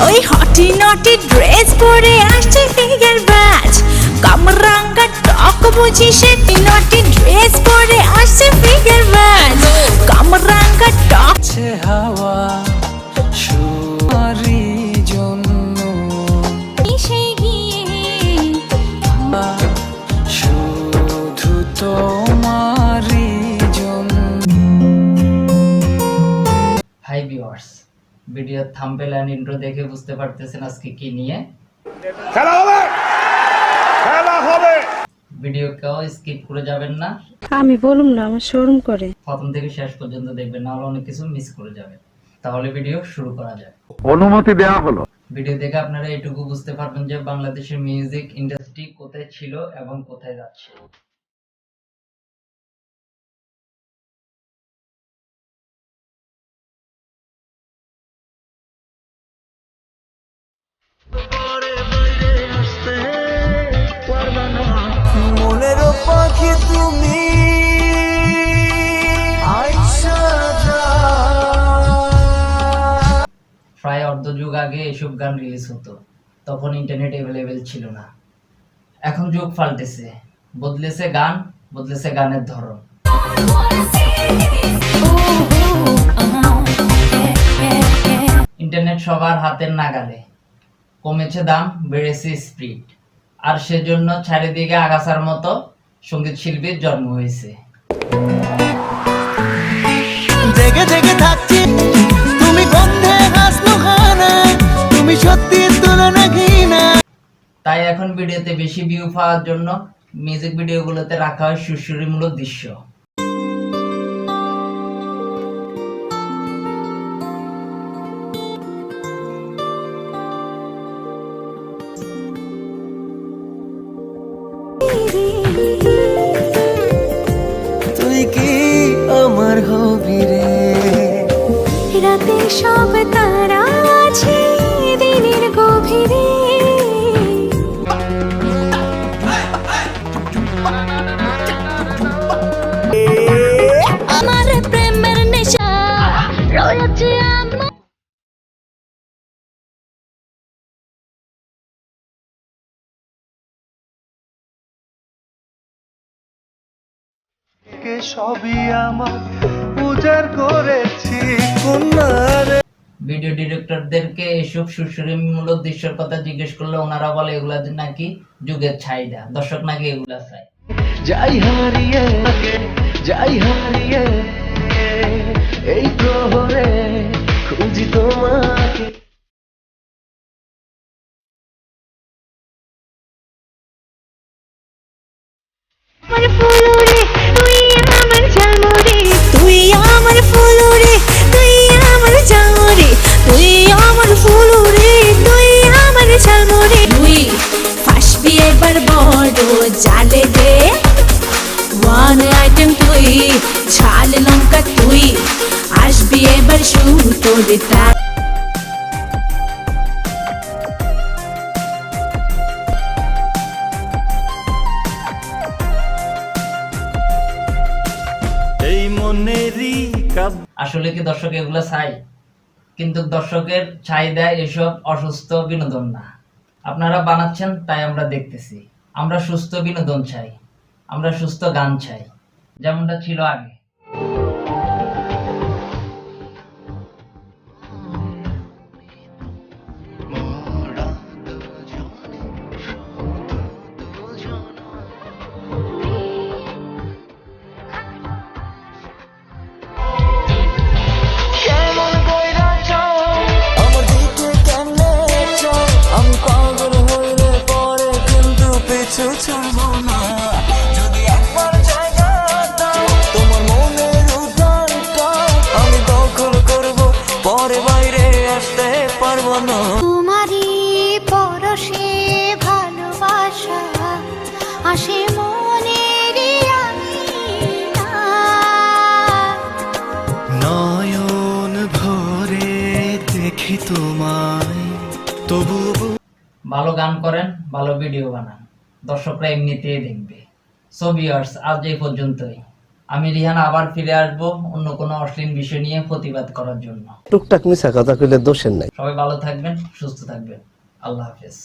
ওই হটি নটি ড্রেস পরে আসছে ফিগার বাজ, কামরাঙ্গা টক বুঝি সে নটি ড্রেস পরে আসছে ফিগার বাজ, কামরাঙ্গা টক হাওয়া সুমারি জন্য এসে গিয়ে শুধু তোমারি জন্য। হাই ভিউয়ার্স, ভিডিওর থাম্বনেল এন্ড ইন্ট্রো দেখে বুঝতে পারতেছেন আজকে কি নিয়ে খেলা হবে, খেলা হবে। ভিডিওকেও স্কিপ করে যাবেন না, আমি বলুম না, আমার শোরুম করে। প্রথম থেকে শেষ পর্যন্ত দেখবেন, না হলে অনেক কিছু মিস করে যাবেন। তাহলে ভিডিও শুরু করা যায়। অনুমতি দেওয়া হলো। ভিডিও দেখে আপনারা এটুকু বুঝতে পারবেন যে বাংলাদেশের মিউজিক ইন্ডাস্ট্রি কোথায় ছিল এবং কোথায় যাচ্ছে। মনের পাখি তুমি প্রায় অর্ধযুগ আগে এসব গান রিলিজ হতো, তখন ইন্টারনেট অ্যাভেলেবেল ছিল না। এখন যুগ পাল্টেছে, বদলেছে গান, বদলেছে গানের ধরন। ইন্টারনেট সবার হাতের নাগালে, কমেছে দাম, বেড়েছে স্পিড, আর সেজন্য চারিদিকে আগাছার মতো সঙ্গীত শিল্পীর জন্ম হয়েছে। জেগে জেগে থাকছি তুমি গন্ধে হাসলো খানা, তুমি সত্যি তুলনা ঘৃণা। তাই এখন ভিডিওতে বেশি ভিউ পাওয়ার জন্য মিউজিক ভিডিওগুলোতে রাখা হয় সুরসুরিমূলক দৃশ্য। তুই কি আমার হবি রে, রাতে সব তারা আছে দিনের গভীরে, আমার প্রেমের নেশা রয়েছে আমার। কে সবই আমার উজাড় করেছি কন্যার। ভিডিও ডিরেক্টরদেরকে এসব সুরসুরিমূলক দৃশ্যের কথা জিজ্ঞেস করলে ওনারা বলে এগুলা নাকি যুগের চাহিদা, দর্শক নাকি এগুলা চাই। যাই হারিয়ে যাই হারিয়ে এই প্রহরে খুঁজি তোমাকে। আমার ফুলুরে তুই আমার ঝালমুড়ি, তুই আমার ফুলুরে তুই আমার ঝালমুড়ি, তুই আমার ফুলুরে তুই আমার ঝালমুড়ি। তুই ফাসবি এবার বড় জালে দে, ওয়ান আইটেম তুই, ঝাল লঙ্কা তুই, আসবি এবার সুতোরে তার। এই মনেরই আসলে কি দর্শক এগুলা চাই? কিন্তু দর্শকের চাহিদা এসব অসুস্থ বিনোদন না। আপনারা বানাচ্ছেন তাই আমরা দেখতেছি। আমরা সুস্থ বিনোদন চাই, আমরা সুস্থ গান চাই, যেমনটা ছিল আগে। ছাড়বো না যদি একবার জায়গা দাও, তোমার মনের উদ্যানটা আমি দখল করব, পরে বাইরে আসতে পারবো না। তোমারই পরশে ভালোবাসা আসে মনের আঙিনা, নয়ন ভরে দেখি তোমায় তবু। ভালো গান করেন, ভালো ভিডিও বানান, দর্শকরা এমনিতেই দেখবে। সো ভিউয়ার্স, আজ এই পর্যন্তই। আমি রিহান আবার ফিরে আসবো অন্য কোনো অশ্লীল বিষয় নিয়ে প্রতিবাদ করার জন্য। টুকটাক মিশা কথা কইলে দোষের নাই। সবাই ভালো থাকবেন, সুস্থ থাকবেন। আল্লাহ হাফেজ।